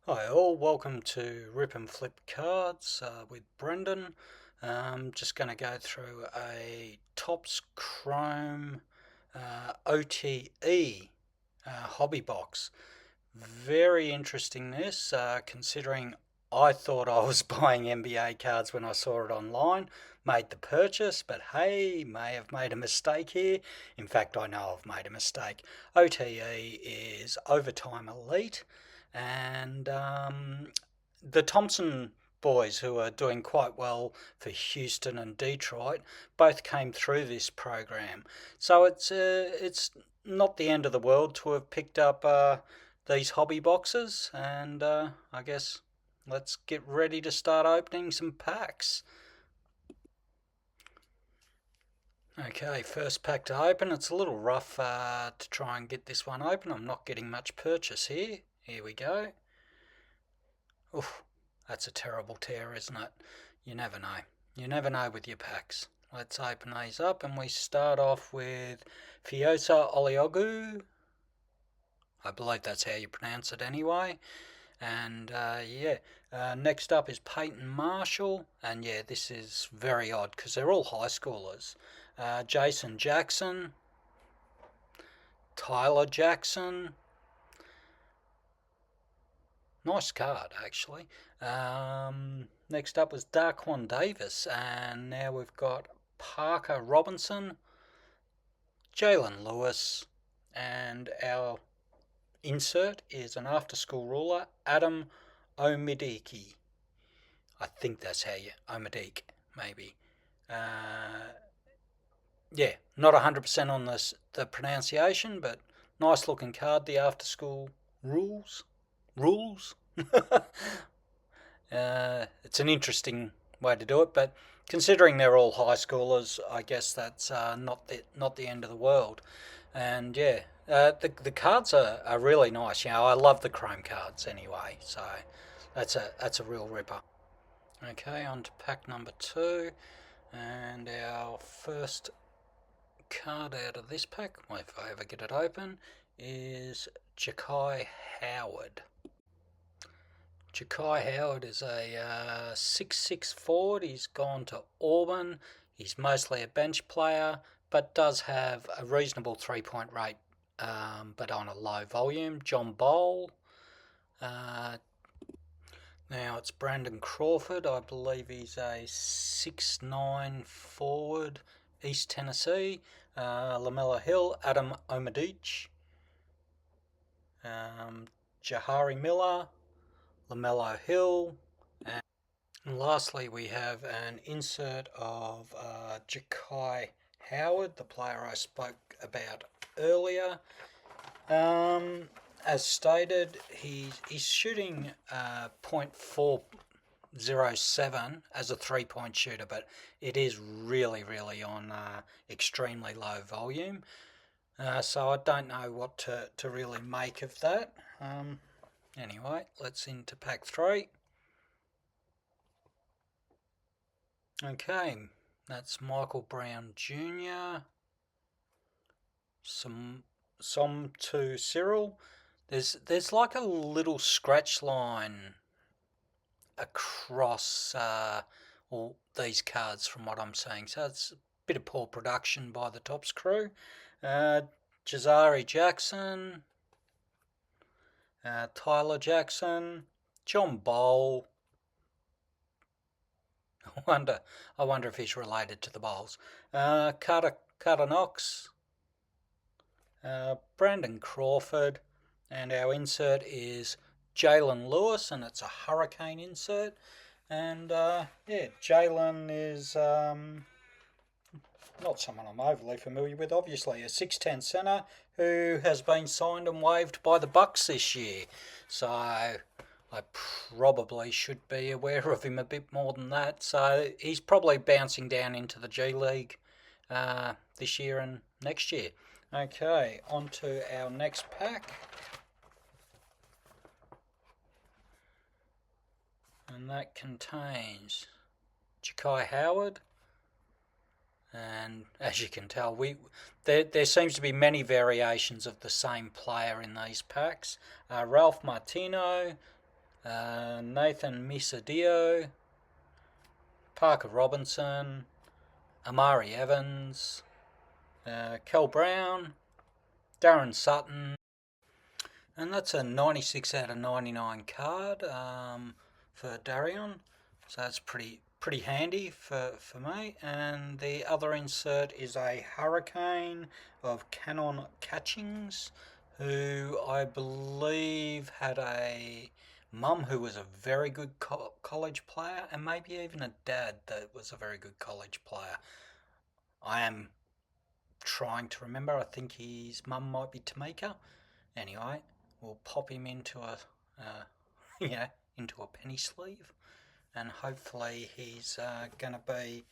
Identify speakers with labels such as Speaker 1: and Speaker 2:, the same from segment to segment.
Speaker 1: Hi all, welcome to Rip and Flip Cards with Brendan. Just going to go through a Topps Chrome OTE hobby box. Very interesting this, considering I thought I was buying NBA cards when I saw it online, made the purchase, but hey, may have made a mistake here. In fact, I know I've made a mistake. OTE is Overtime Elite, and the Thompson boys, who are doing quite well for Houston and Detroit, both came through this program. So it's not the end of the world to have picked up these hobby boxes, and I guess let's get ready to start opening some packs. Okay, first pack to open. It's a little rough to try and get this one open. I'm not getting much purchase here. Here we go. Oof, that's a terrible tear, isn't it? You never know. You never know with your packs. Let's open these up, and we start off with Fiosa Oliogu. I believe that's how you pronounce it anyway. And next up is Peyton Marshall. And yeah, this is very odd because they're all high schoolers. Jason Jackson, Tyler Jackson. Nice card, actually. Next up was Darquan Davis. And now we've got Parker Robinson, Jalen Lewis, and our insert is an after-school ruler, Adam Omidiki. I think that's how you Omidik, maybe. Uh, yeah, not 100% on the pronunciation, but nice looking card. The after-school rules. It's an interesting way to do it, but considering they're all high schoolers, I guess that's not the end of the world. And yeah, the cards are really nice. You know, I love the chrome cards anyway, so that's a real ripper. Okay, on to pack number 2, and our first card out of this pack, if I ever get it open, is Ja'Kai Howard. Ja'Kai Howard is a 6'6" forward. He's gone to Auburn. He's mostly a bench player, but does have a reasonable 3-point rate, but on a low volume. John Bowl. Now it's Brandon Crawford. I believe he's a 6'9" forward, East Tennessee. Lamella Hill, Adam Omadic, Jahari Miller, Lamelo Hill, and lastly we have an insert of Ja'Kai Howard, the player I spoke about earlier. As stated, he's shooting .407 as a 3-point shooter, but it is really on extremely low volume. So I don't know what to really make of that. Anyway, let's into pack 3. Okay, that's Michael Brown Jr. Some to Cyril. There's like a little scratch line across all these cards from what I'm seeing. So it's a bit of poor production by the Topps crew. Jazari Jackson, Tyler Jackson, John Bowl. I wonder if he's related to the Bowls. Carter Knox, Brandon Crawford, and our insert is Jalen Lewis, and it's a Hurricane insert. And Jalen is not someone I'm overly familiar with, obviously. A 6'10" centre who has been signed and waived by the Bucks this year. So I probably should be aware of him a bit more than that. So he's probably bouncing down into the G League this year and next year. Okay, on to our next pack. And that contains Ja'Kai Howard. And as you can tell, there seems to be many variations of the same player in these packs. Ralph Martino, Nathan Misadio, Parker Robinson, Amari Evans, Kel Brown, Darren Sutton, and that's a 96 out of 99 card for Darion. So that's pretty handy for me. And the other insert is a Hurricane of Canon Catchings, who I believe had a mum who was a very good college player, and maybe even a dad that was a very good college player. I am trying to remember. I think his mum might be Tamika. Anyway, we'll pop him into a into a penny sleeve, and hopefully he's going to be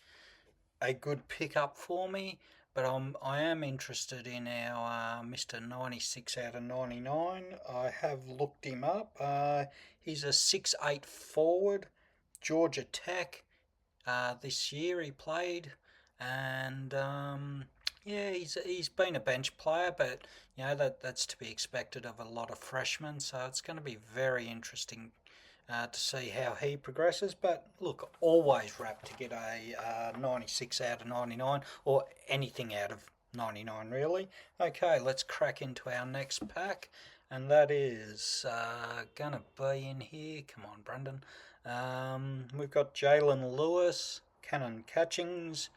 Speaker 1: a good pickup for me. But I am interested in our Mr. 96 out of 99. I have looked him up. He's a 6'8 forward, Georgia Tech. This year he played, and yeah, he's been a bench player, but that's to be expected of a lot of freshmen. So it's going to be very interesting to see how he progresses. But look, always rapt to get a 96 out of 99, or anything out of 99 really. Okay, let's crack into our next pack, and that is going to be in here. Come on, Brendan. We've got Jalen Lewis, Cannon Catchings,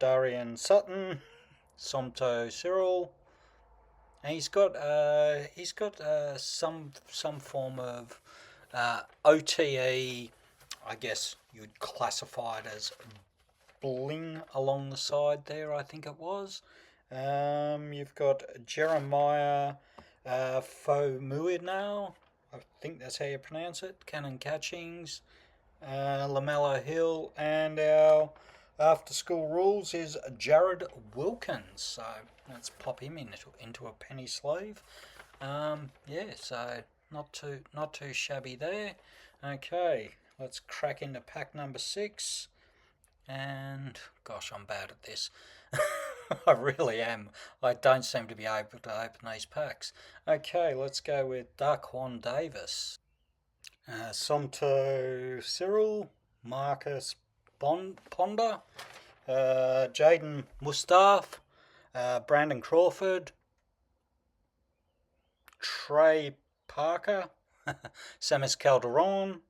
Speaker 1: Darian Sutton, Somto Cyril. And he's got some form of OTE, I guess you'd classify it as bling along the side there, I think it was. You've got Jeremiah Fomuinau, I think that's how you pronounce it, Cannon Catchings, LaMelo Hill, and our after school rules is Jared Wilkins. So let's pop him into a penny sleeve. Yeah, so not too shabby there. Okay, let's crack into pack number 6. And gosh, I'm bad at this. I really am. I don't seem to be able to open these packs. Okay, let's go with Daquan Davis, Somto Cyril, Marcus Ponder, Jaden Mustaf, Brandon Crawford, Trey Parker, Samus Calderon,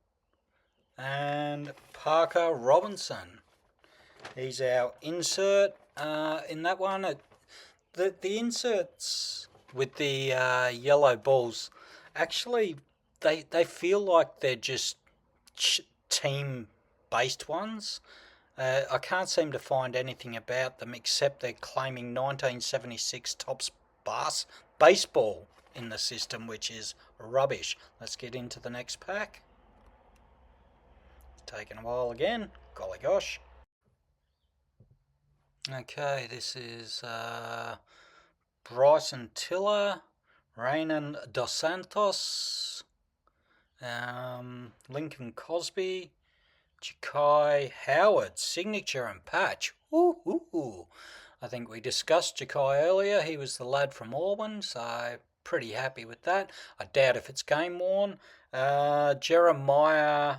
Speaker 1: and Parker Robinson. He's our insert in that one. The inserts with the yellow balls, actually, they feel like they're just team-based ones. I can't seem to find anything about them except they're claiming 1976 Topps baseball in the system, which is rubbish. Let's get into the next pack. It's taken a while again. Golly gosh. Okay, this is Bryson Tiller, Raynon Dos Santos, Lincoln Cosby, Ja'Kai Howard, signature and patch. Ooh. I think we discussed Ja'Kai earlier. He was the lad from Auburn, so pretty happy with that. I doubt if it's game worn. Jeremiah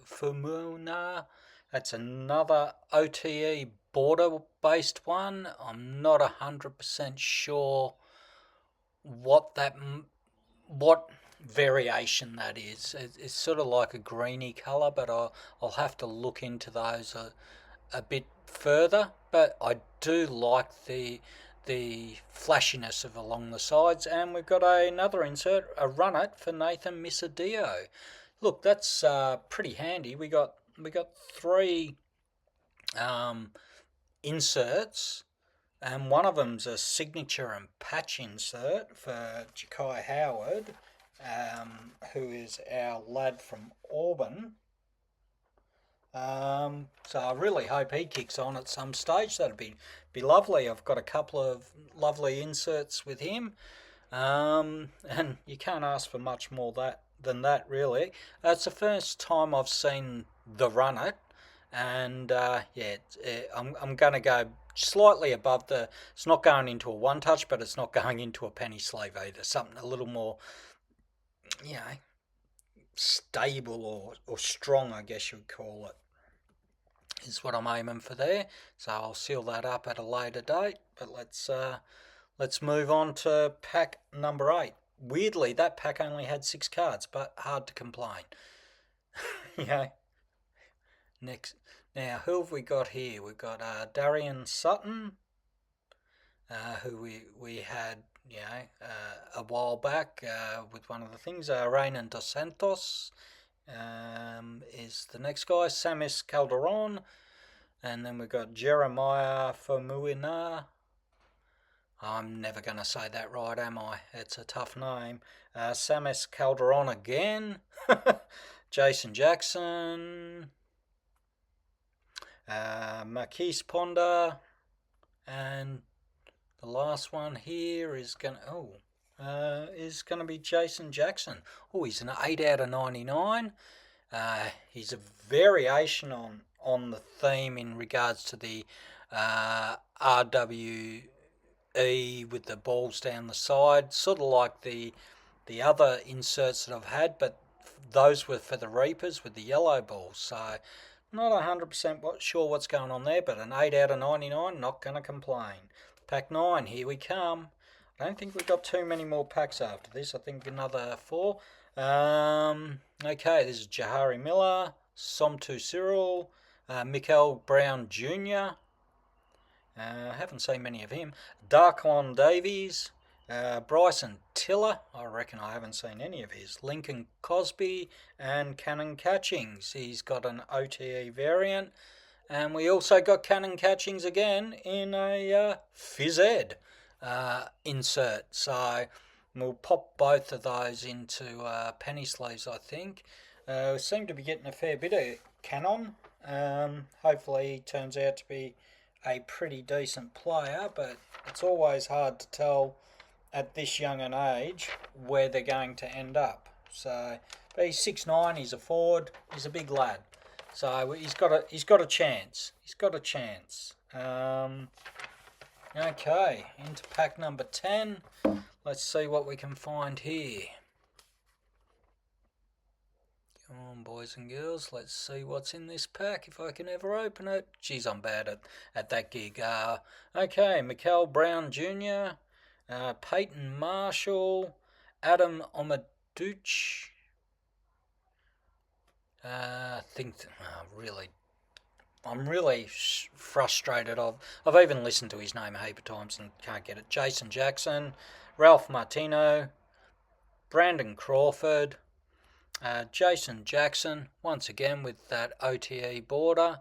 Speaker 1: Fumuna. That's another OTE border-based one. I'm not 100% sure what variation that is. It's sort of like a greeny colour, but I'll have to look into those a bit further. But I do like the flashiness of along the sides. And we've got another insert, a run it for Nathan Misadio. Look, that's pretty handy. We got 3 inserts, and one of them's a signature and patch insert for Ja'Kai Howard, who is our lad from Auburn. So I really hope he kicks on at some stage. That'd be lovely. I've got a couple of lovely inserts with him, and you can't ask for much more than that really. It's the first time I've seen the run it, and I'm going to go slightly above the. It's not going into a one touch, but it's not going into a penny sleeve either. Something a little more, stable or strong, I guess you'd call it, is what I'm aiming for there. So I'll seal that up at a later date. But let's move on to pack number 8. Weirdly, that pack only had 6 cards, but hard to complain. Yeah. Next, now who have we got here? We've got Darian Sutton, who we had, a while back with one of the things. Reynan Dos Santos is the next guy. Samis Calderon, and then we've got Jeremiah Fomuina. I'm never going to say that right, am I? It's a tough name. Samis Calderon again. Jason Jackson. Marquise Ponder. And the last one here is going to be Jason Jackson. Oh, he's an 8 out of 99. He's a variation on the theme in regards to the RWE with the balls down the side, sort of like the other inserts that I've had, but those were for the Reapers with the yellow balls. So not 100% sure what's going on there, but an 8 out of 99, not going to complain. Pack 9, here we come. I don't think we've got too many more packs after this. I think another 4. Okay, this is Jahari Miller, Somtu Cyril, Mikael Brown Jr., haven't seen many of him. Darklon Davies, Bryson Tiller, I reckon I haven't seen any of his. Lincoln Cosby and Cannon Catchings. He's got an OTE variant. And we also got Cannon Catchings again in a Phys Ed insert. So we'll pop both of those into penny sleeves, I think. We seem to be getting a fair bit of Cannon. Hopefully he turns out to be a pretty decent player, but it's always hard to tell at this young an age where they're going to end up. So, but he's 6'9", he's a forward, he's a big lad. So he's got a chance. He's got a chance. Okay, into pack number 10. Let's see what we can find here. Come on, boys and girls, let's see what's in this pack, if I can ever open it. Geez, I'm bad at that gig. Okay, Mikael Brown Jr., Peyton Marshall, Adam Omaduch. I'm really frustrated. I've even listened to his name a heap of times and can't get it. Jason Jackson, Ralph Martino, Brandon Crawford, Jason Jackson, once again with that OTE border,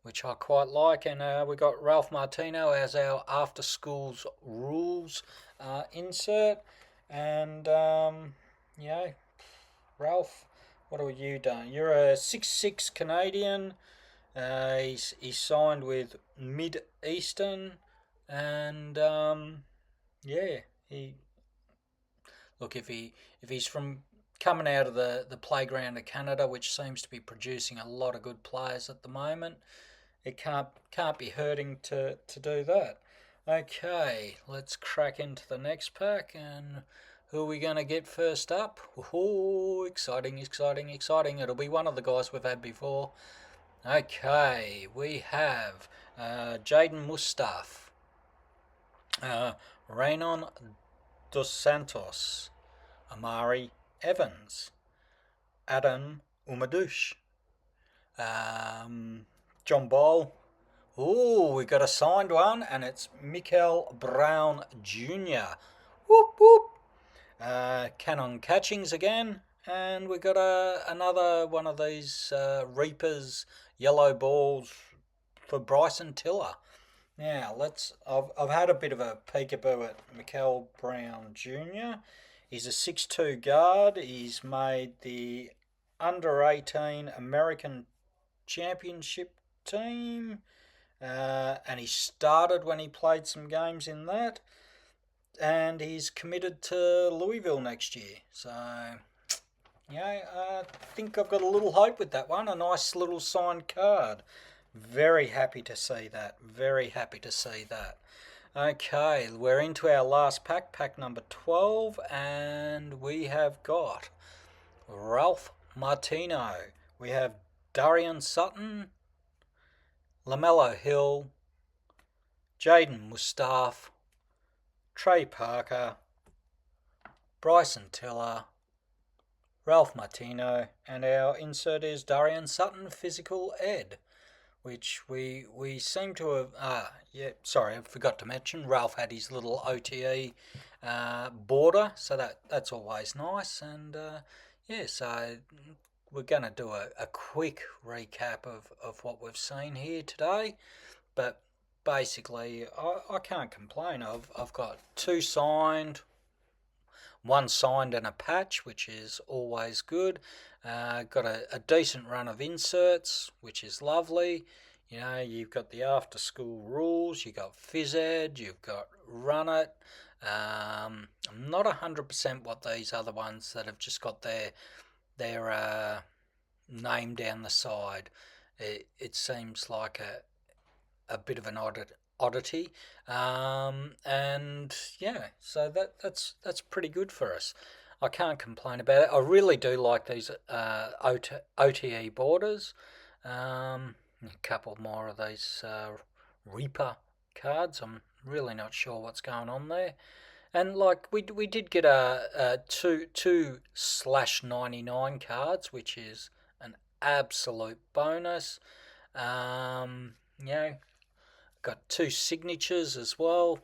Speaker 1: which I quite like. And we got Ralph Martino as our after schools rules insert. And, Ralph, what have you done? You're a 6'6" Canadian. He's signed with Mid-Eastern. And, if he's from coming out of the playground of Canada, which seems to be producing a lot of good players at the moment, it can't be hurting to do that. Okay, let's crack into the next pack, and who are we going to get first up? Oh, exciting. It'll be one of the guys we've had before. Okay, we have Jaden Mustaf, Reynan Dos Santos, Amari Evans, Adam Umadush, John Ball. Ooh, we got a signed one, and it's Mikael Brown Jr. Whoop, whoop. Cannon Catchings again, and we got another one of these Reapers yellow balls for Bryson Tiller. Now, I've had a bit of a peekaboo at Mikael Brown Jr. He's a 6'2" guard. He's made the under-18 American Championship team, and he started when he played some games in that, and he's committed to Louisville next year. So, I think I've got a little hope with that one. A nice little signed card. Very happy to see that. Okay, we're into our last pack, pack number 12, and we have got Ralph Martino. We have Darian Sutton, LaMelo Hill, Jaden Mustaf, Trey Parker, Bryson Tiller, Ralph Martino, and our insert is Darian Sutton, Physical Ed, which we seem to have. Yeah, sorry, I forgot to mention. Ralph had his little OTE border, so that's always nice. And yeah, so we're going to do a quick recap of what we've seen here today. But basically, I can't complain. I've got two signed, one signed and a patch, which is always good. Got a decent run of inserts, which is lovely. You know, you've got the after school rules, you've got phys ed, you've got run it. I'm not 100% what these other ones that have just got their name down the side. It seems like a bit of an oddity. And yeah, so that's pretty good for us. I can't complain about it. I really do like these OTE borders. A couple more of these Reaper cards. I'm really not sure what's going on there. And like we did get a two slash 99 cards, which is an absolute bonus. You know, got two signatures as well.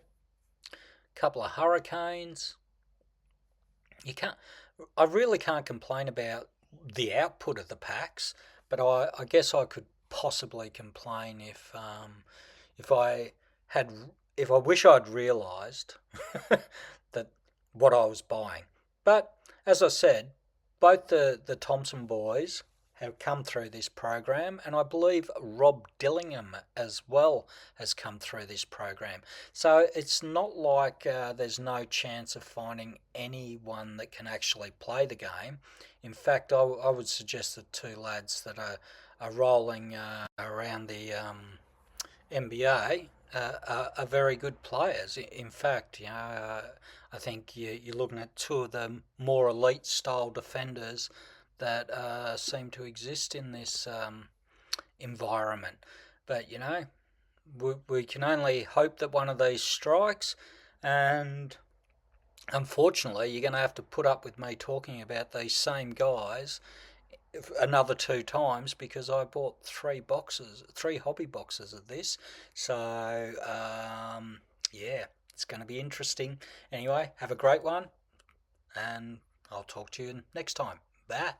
Speaker 1: Couple of hurricanes. You can't. I really can't complain about the output of the packs, but I guess I could possibly complain if I had if I wish I'd realised that what I was buying. But as I said, both the Thompson boys have come through this program, and I believe Rob Dillingham as well has come through this program. So it's not like there's no chance of finding anyone that can actually play the game. In fact, I would suggest the two lads that are rolling around the NBA are very good players. In fact, you know, I think you're looking at two of the more elite style defenders that seem to exist in this environment. But you know, we can only hope that one of these strikes, and unfortunately, you're going to have to put up with me talking about these same guys another two times because I bought three hobby boxes of this. So yeah, it's going to be interesting. Anyway, have a great one, and I'll talk to you next time. Bye.